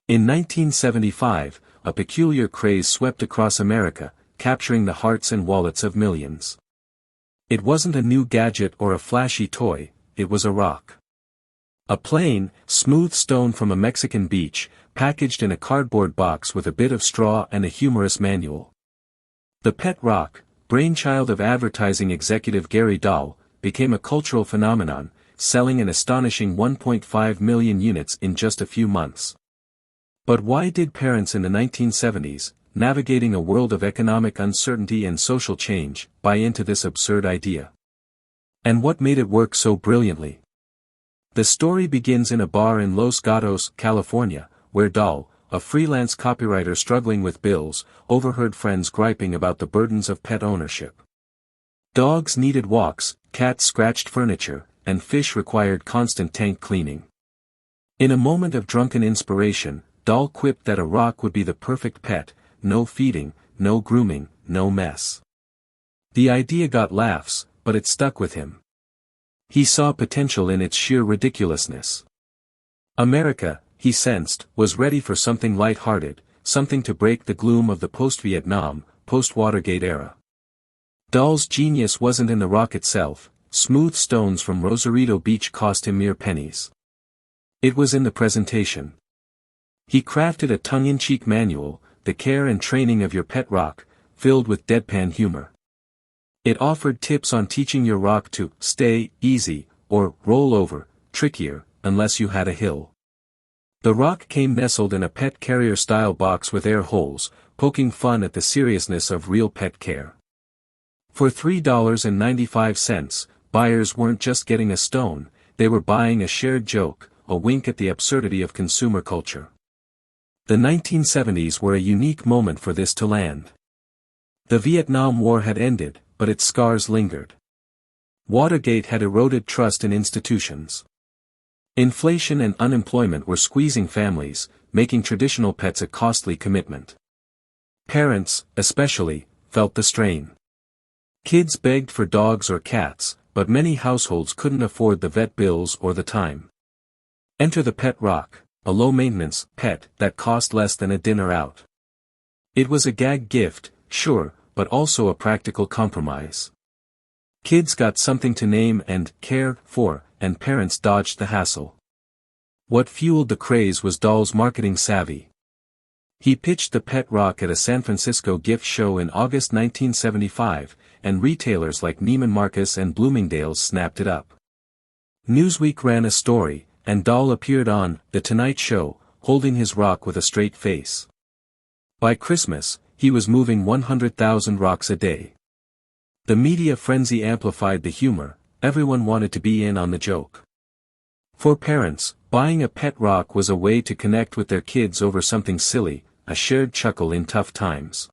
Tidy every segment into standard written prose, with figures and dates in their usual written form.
In 1975, a peculiar craze swept across America, capturing the hearts and wallets of millions. It wasn't a new gadget or a flashy toy, it was a rock. A plain, smooth stone from a Mexican beach, packaged in a cardboard box with a bit of straw and a humorous manual. The pet rock, brainchild of advertising executive Gary Dahl, became a cultural phenomenon, selling an astonishing 1.5 million units in just a few months. But why did parents in the 1970s, navigating a world of economic uncertainty and social change, buy into this absurd idea? And what made it work so brilliantly? The story begins in a bar in Los Gatos, California, where Dahl, a freelance copywriter struggling with bills, overheard friends griping about the burdens of pet ownership. Dogs needed walks, cats scratched furniture, and fish required constant tank cleaning. In a moment of drunken inspiration, Dahl quipped that a rock would be the perfect pet: no feeding, no grooming, no mess. The idea got laughs, but it stuck with him. He saw potential in its sheer ridiculousness. America, he sensed, was ready for something light-hearted, something to break the gloom of the post-Vietnam, post-Watergate era. Dahl's genius wasn't in the rock itself. Smooth stones from Rosarito Beach cost him mere pennies. It was in the presentation. He crafted a tongue-in-cheek manual, The Care and Training of Your Pet Rock, filled with deadpan humor. It offered tips on teaching your rock to stay easy, or roll over, trickier, unless you had a hill. The rock came nestled in a pet carrier-style box with air holes, poking fun at the seriousness of real pet care. For $3.95, buyers weren't just getting a stone, they were buying a shared joke, a wink at the absurdity of consumer culture. The 1970s were a unique moment for this to land. The Vietnam War had ended, but its scars lingered. Watergate had eroded trust in institutions. Inflation and unemployment were squeezing families, making traditional pets a costly commitment. Parents, especially, felt the strain. Kids begged for dogs or cats, but many households couldn't afford the vet bills or the time. Enter the pet rock, a low-maintenance pet that cost less than a dinner out. It was a gag gift, sure, but also a practical compromise. Kids got something to name and care for, and parents dodged the hassle. What fueled the craze was Dahl's marketing savvy. He pitched the pet rock at a San Francisco gift show in August 1975, and retailers like Neiman Marcus and Bloomingdale's snapped it up. Newsweek ran a story, and Dahl appeared on The Tonight Show, holding his rock with a straight face. By Christmas, he was moving 100,000 rocks a day. The media frenzy amplified the humor, everyone wanted to be in on the joke. For parents, buying a pet rock was a way to connect with their kids over something silly, a shared chuckle in tough times.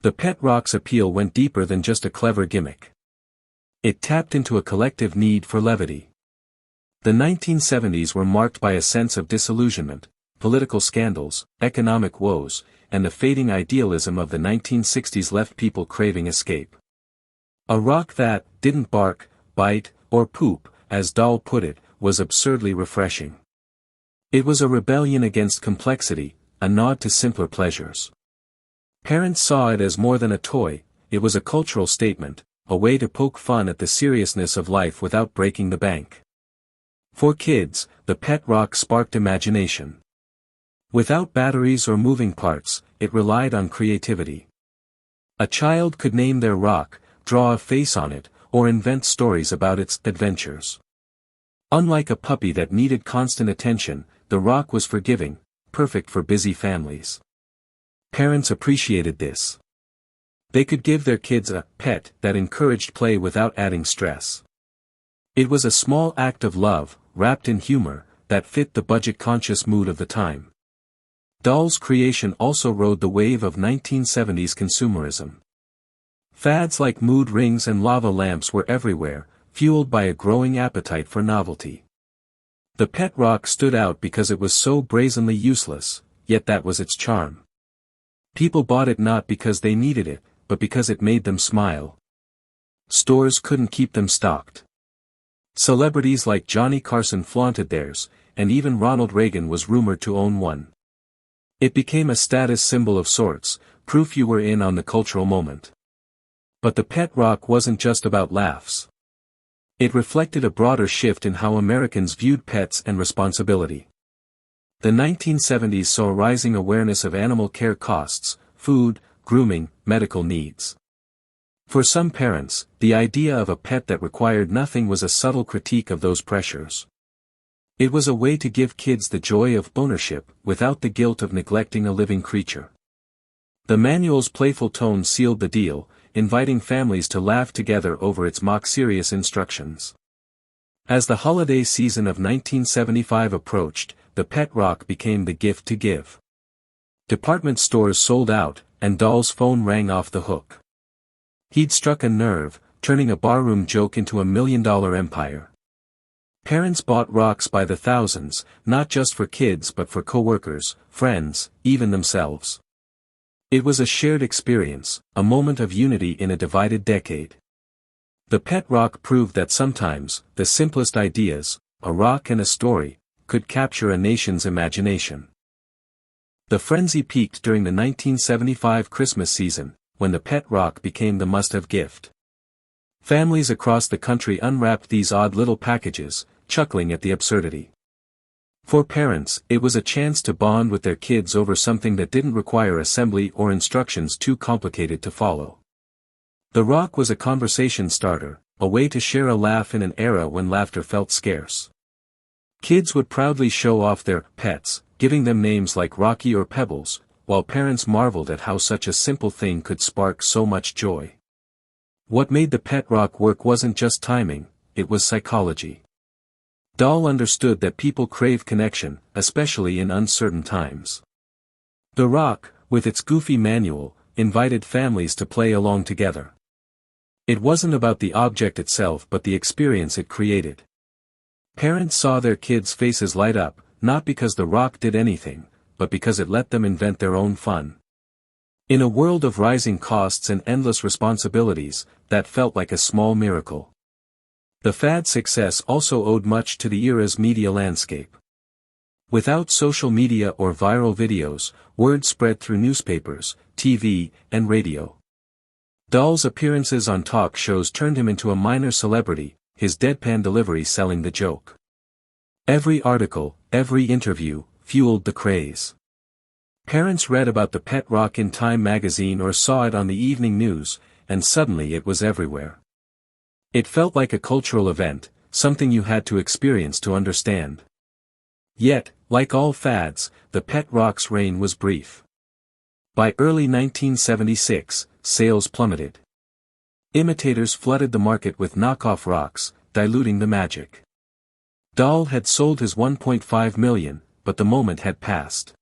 The pet rock's appeal went deeper than just a clever gimmick. It tapped into a collective need for levity. The 1970s were marked by a sense of disillusionment, political scandals, economic woes, and the fading idealism of the 1960s left people craving escape. A rock that didn't bark, bite, or poop, as Dahl put it, was absurdly refreshing. It was a rebellion against complexity, a nod to simpler pleasures. Parents saw it as more than a toy, it was a cultural statement, a way to poke fun at the seriousness of life without breaking the bank. For kids, the pet rock sparked imagination. Without batteries or moving parts, it relied on creativity. A child could name their rock, draw a face on it, or invent stories about its adventures. Unlike a puppy that needed constant attention, the rock was forgiving, perfect for busy families. Parents appreciated this. They could give their kids a pet that encouraged play without adding stress. It was a small act of love, wrapped in humor, that fit the budget-conscious mood of the time. Dahl's creation also rode the wave of 1970s consumerism. Fads like mood rings and lava lamps were everywhere, fueled by a growing appetite for novelty. The pet rock stood out because it was so brazenly useless, yet that was its charm. People bought it not because they needed it, but because it made them smile. Stores couldn't keep them stocked. Celebrities like Johnny Carson flaunted theirs, and even Ronald Reagan was rumored to own one. It became a status symbol of sorts, proof you were in on the cultural moment. But the pet rock wasn't just about laughs. It reflected a broader shift in how Americans viewed pets and responsibility. The 1970s saw a rising awareness of animal care costs, food, grooming, medical needs. For some parents, the idea of a pet that required nothing was a subtle critique of those pressures. It was a way to give kids the joy of ownership, without the guilt of neglecting a living creature. The manual's playful tone sealed the deal, inviting families to laugh together over its mock-serious instructions. As the holiday season of 1975 approached, the pet rock became the gift to give. Department stores sold out, and Dahl's phone rang off the hook. He'd struck a nerve, turning a barroom joke into $1 million empire. Parents bought rocks by the thousands, not just for kids but for coworkers, friends, even themselves. It was a shared experience, a moment of unity in a divided decade. The pet rock proved that sometimes, the simplest ideas, a rock and a story, could capture a nation's imagination. The frenzy peaked during the 1975 Christmas season, when the pet rock became the must-have gift. Families across the country unwrapped these odd little packages, chuckling at the absurdity. For parents, it was a chance to bond with their kids over something that didn't require assembly or instructions too complicated to follow. The rock was a conversation starter, a way to share a laugh in an era when laughter felt scarce. Kids would proudly show off their pets, giving them names like Rocky or Pebbles, while parents marveled at how such a simple thing could spark so much joy. What made the pet rock work wasn't just timing, it was psychology. Dahl understood that people crave connection, especially in uncertain times. The rock, with its goofy manual, invited families to play along together. It wasn't about the object itself but the experience it created. Parents saw their kids' faces light up, not because the rock did anything, but because it let them invent their own fun. In a world of rising costs and endless responsibilities, that felt like a small miracle. The fad's success also owed much to the era's media landscape. Without social media or viral videos, word spread through newspapers, TV, and radio. Dahl's appearances on talk shows turned him into a minor celebrity, his deadpan delivery selling the joke. Every article, every interview, fueled the craze. Parents read about the pet rock in Time magazine or saw it on the evening news, and suddenly it was everywhere. It felt like a cultural event, something you had to experience to understand. Yet, like all fads, the pet rock's reign was brief. By early 1976, sales plummeted. Imitators flooded the market with knockoff rocks, diluting the magic. Dahl had sold his 1.5 million, but the moment had passed.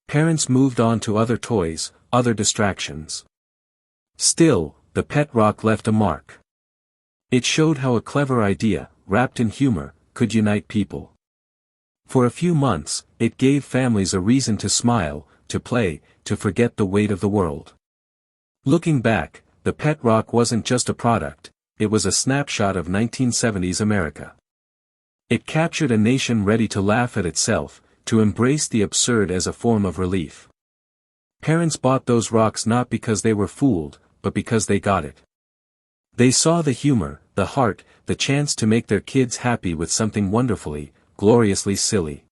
Parents moved on to other toys, other distractions. Still, the pet rock left a mark. It showed how a clever idea, wrapped in humor, could unite people. For a few months, it gave families a reason to smile, to play, to forget the weight of the world. Looking back, the pet rock wasn't just a product, it was a snapshot of 1970s America. It captured a nation ready to laugh at itself, to embrace the absurd as a form of relief. Parents bought those rocks not because they were fooled, but because they got it. They saw the humor, the heart, the chance to make their kids happy with something wonderfully, gloriously silly.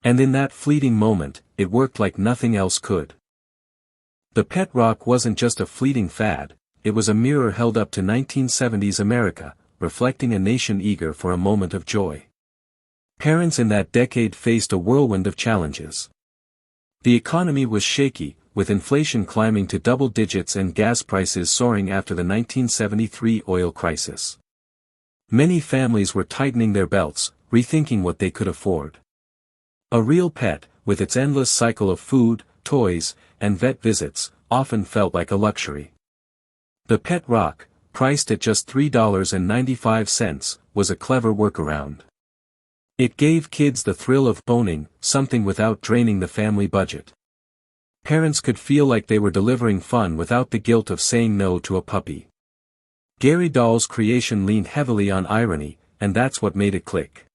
And in that fleeting moment, it worked like nothing else could. The pet rock wasn't just a fleeting fad, it was a mirror held up to 1970s America, reflecting a nation eager for a moment of joy. Parents in that decade faced a whirlwind of challenges. The economy was shaky, with inflation climbing to double digits and gas prices soaring after the 1973 oil crisis. Many families were tightening their belts, rethinking what they could afford. A real pet, with its endless cycle of food, toys, and vet visits, often felt like a luxury. The pet rock, priced at just $3.95, was a clever workaround. It gave kids the thrill of owning something without draining the family budget. Parents could feel like they were delivering fun without the guilt of saying no to a puppy. Gary Dahl's creation leaned heavily on irony, and that's what made it click.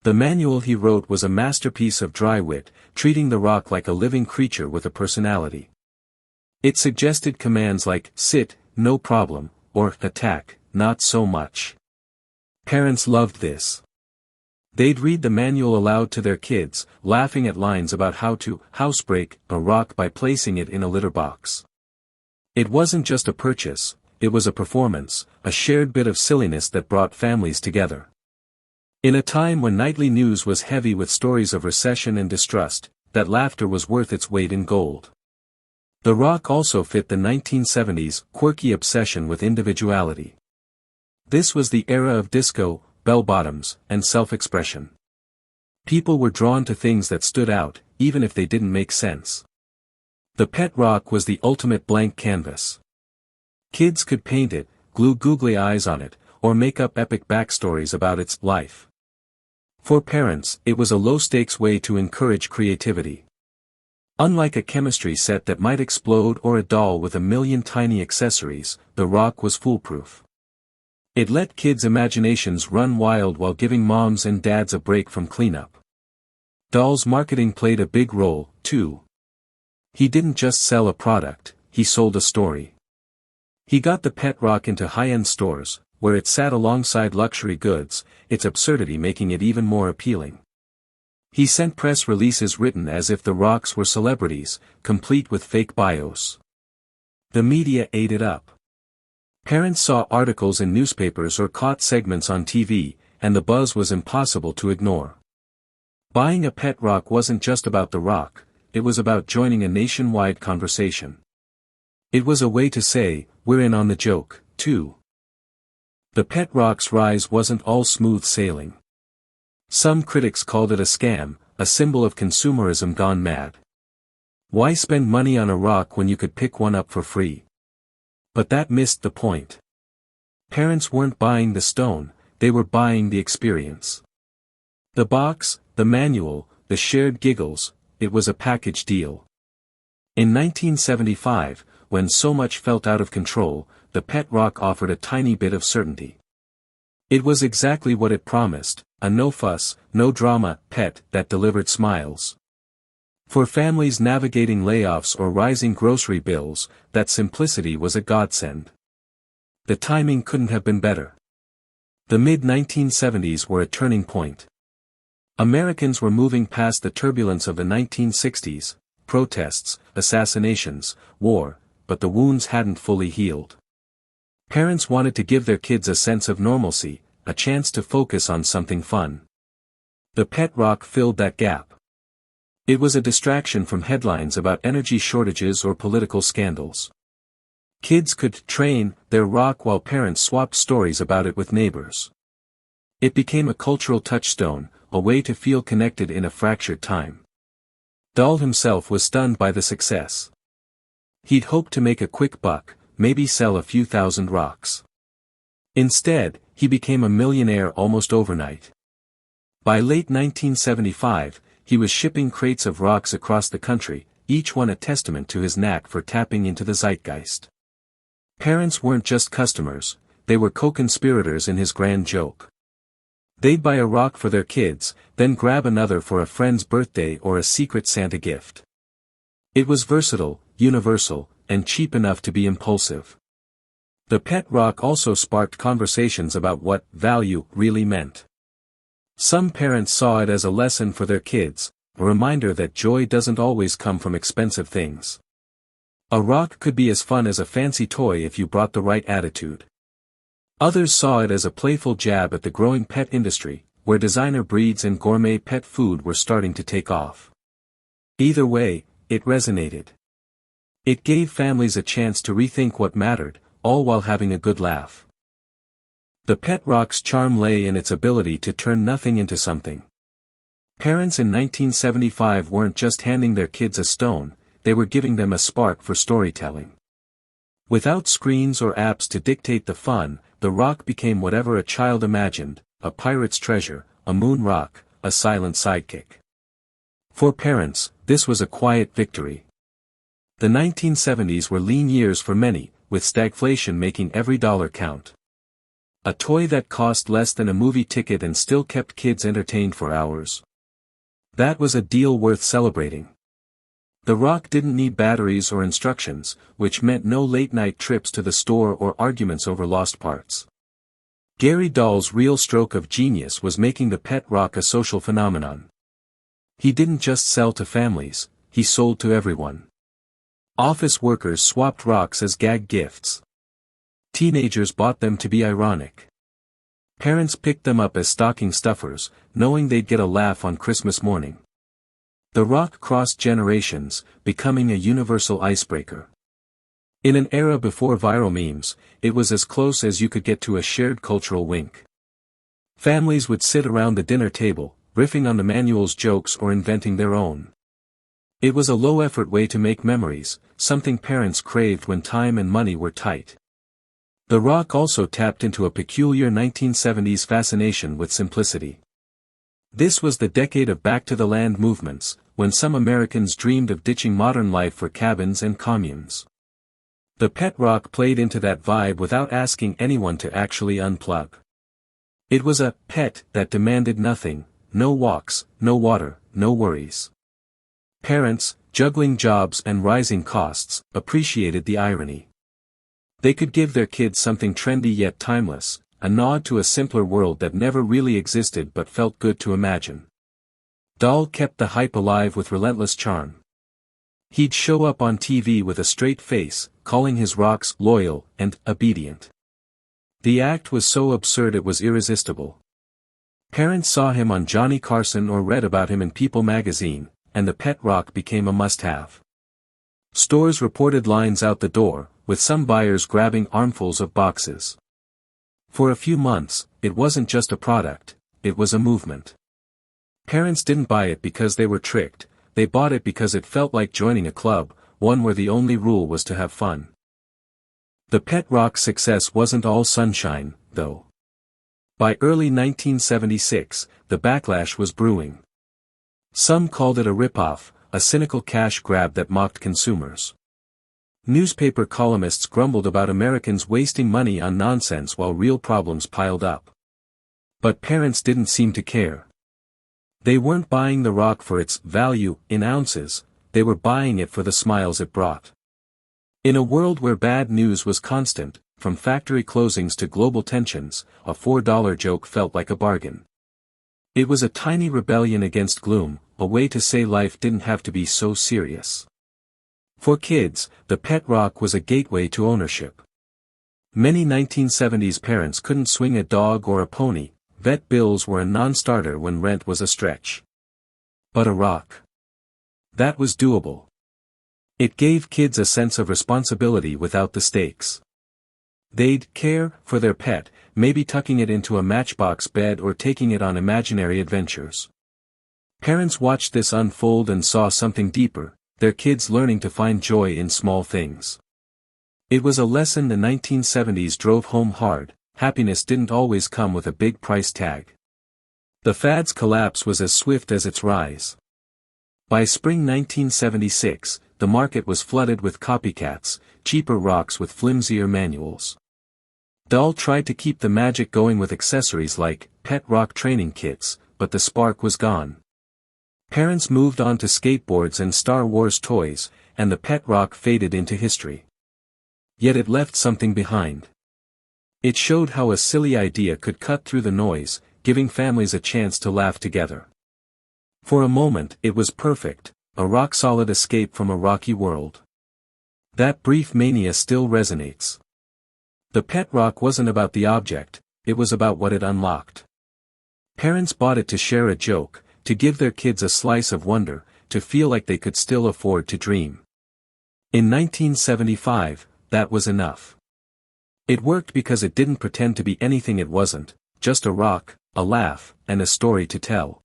The manual he wrote was a masterpiece of dry wit, treating the rock like a living creature with a personality. It suggested commands like, sit, no problem, or attack, not so much. Parents loved this. They'd read the manual aloud to their kids, laughing at lines about how to housebreak a rock by placing it in a litter box. It wasn't just a purchase, it was a performance, a shared bit of silliness that brought families together. In a time when nightly news was heavy with stories of recession and distrust, that laughter was worth its weight in gold. The rock also fit the 1970s quirky obsession with individuality. This was the era of disco, bell-bottoms, and self-expression. People were drawn to things that stood out, even if they didn't make sense. The pet rock was the ultimate blank canvas. Kids could paint it, glue googly eyes on it, or make up epic backstories about its life. For parents, it was a low-stakes way to encourage creativity. Unlike a chemistry set that might explode or a doll with a million tiny accessories, the rock was foolproof. It let kids' imaginations run wild while giving moms and dads a break from cleanup. Dahl's marketing played a big role, too. He didn't just sell a product, he sold a story. He got the pet rock into high-end stores, where it sat alongside luxury goods, its absurdity making it even more appealing. He sent press releases written as if the rocks were celebrities, complete with fake bios. The media ate it up. Parents saw articles in newspapers or caught segments on TV, and the buzz was impossible to ignore. Buying a pet rock wasn't just about the rock, it was about joining a nationwide conversation. It was a way to say, we're in on the joke, too. The pet rock's rise wasn't all smooth sailing. Some critics called it a scam, a symbol of consumerism gone mad. Why spend money on a rock when you could pick one up for free? But that missed the point. Parents weren't buying the stone, they were buying the experience. The box, the manual, the shared giggles, it was a package deal. In 1975, when so much felt out of control, the pet rock offered a tiny bit of certainty. It was exactly what it promised, a no-fuss, no-drama pet that delivered smiles. For families navigating layoffs or rising grocery bills, that simplicity was a godsend. The timing couldn't have been better. The mid-1970s were a turning point. Americans were moving past the turbulence of the 1960s, protests, assassinations, war, but the wounds hadn't fully healed. Parents wanted to give their kids a sense of normalcy, a chance to focus on something fun. The pet rock filled that gap. It was a distraction from headlines about energy shortages or political scandals. Kids could train their rock while parents swapped stories about it with neighbors. It became a cultural touchstone, a way to feel connected in a fractured time. Dahl himself was stunned by the success. He'd hoped to make a quick buck, maybe sell a few thousand rocks. Instead, he became a millionaire almost overnight. By late 1975, he was shipping crates of rocks across the country, each one a testament to his knack for tapping into the zeitgeist. Parents weren't just customers, they were co-conspirators in his grand joke. They'd buy a rock for their kids, then grab another for a friend's birthday or a secret Santa gift. It was versatile, universal, and cheap enough to be impulsive. The pet rock also sparked conversations about what value really meant. Some parents saw it as a lesson for their kids, a reminder that joy doesn't always come from expensive things. A rock could be as fun as a fancy toy if you brought the right attitude. Others saw it as a playful jab at the growing pet industry, where designer breeds and gourmet pet food were starting to take off. Either way, it resonated. It gave families a chance to rethink what mattered, all while having a good laugh. The pet rock's charm lay in its ability to turn nothing into something. Parents in 1975 weren't just handing their kids a stone, they were giving them a spark for storytelling. Without screens or apps to dictate the fun, the rock became whatever a child imagined, a pirate's treasure, a moon rock, a silent sidekick. For parents, this was a quiet victory. The 1970s were lean years for many, with stagflation making every dollar count. A toy that cost less than a movie ticket and still kept kids entertained for hours. That was a deal worth celebrating. The rock didn't need batteries or instructions, which meant no late-night trips to the store or arguments over lost parts. Gary Dahl's real stroke of genius was making the pet rock a social phenomenon. He didn't just sell to families, he sold to everyone. Office workers swapped rocks as gag gifts. Teenagers bought them to be ironic. Parents picked them up as stocking stuffers, knowing they'd get a laugh on Christmas morning. The rock crossed generations, becoming a universal icebreaker. In an era before viral memes, it was as close as you could get to a shared cultural wink. Families would sit around the dinner table, riffing on the manual's jokes or inventing their own. It was a low-effort way to make memories, something parents craved when time and money were tight. The rock also tapped into a peculiar 1970s fascination with simplicity. This was the decade of back-to-the-land movements, when some Americans dreamed of ditching modern life for cabins and communes. The pet rock played into that vibe without asking anyone to actually unplug. It was a pet that demanded nothing, no walks, no water, no worries. Parents, juggling jobs and rising costs, appreciated the irony. They could give their kids something trendy yet timeless, a nod to a simpler world that never really existed but felt good to imagine. Dahl kept the hype alive with relentless charm. He'd show up on TV with a straight face, calling his rocks loyal and obedient. The act was so absurd it was irresistible. Parents saw him on Johnny Carson or read about him in People magazine, and the pet rock became a must-have. Stores reported lines out the door, with some buyers grabbing armfuls of boxes. For a few months, it wasn't just a product, it was a movement. Parents didn't buy it because they were tricked, they bought it because it felt like joining a club, one where the only rule was to have fun. The pet rock's success wasn't all sunshine, though. By early 1976, the backlash was brewing. Some called it a ripoff, a cynical cash grab that mocked consumers. Newspaper columnists grumbled about Americans wasting money on nonsense while real problems piled up. But parents didn't seem to care. They weren't buying the rock for its value in ounces, they were buying it for the smiles it brought. In a world where bad news was constant, from factory closings to global tensions, a $4 joke felt like a bargain. It was a tiny rebellion against gloom, a way to say life didn't have to be so serious. For kids, the pet rock was a gateway to ownership. Many 1970s parents couldn't swing a dog or a pony, vet bills were a non-starter when rent was a stretch. But a rock. That was doable. It gave kids a sense of responsibility without the stakes. They'd care for their pet, maybe tucking it into a matchbox bed or taking it on imaginary adventures. Parents watched this unfold and saw something deeper, their kids learning to find joy in small things. It was a lesson the 1970s drove home hard, happiness didn't always come with a big price tag. The fad's collapse was as swift as its rise. By spring 1976, the market was flooded with copycats, cheaper rocks with flimsier manuals. Dahl tried to keep the magic going with accessories like pet rock training kits, but the spark was gone. Parents moved on to skateboards and Star Wars toys, and the pet rock faded into history. Yet it left something behind. It showed how a silly idea could cut through the noise, giving families a chance to laugh together. For a moment it was perfect, a rock-solid escape from a rocky world. That brief mania still resonates. The pet rock wasn't about the object, it was about what it unlocked. Parents bought it to share a joke, to give their kids a slice of wonder, to feel like they could still afford to dream. In 1975, that was enough. It worked because it didn't pretend to be anything it wasn't, just a rock, a laugh, and a story to tell.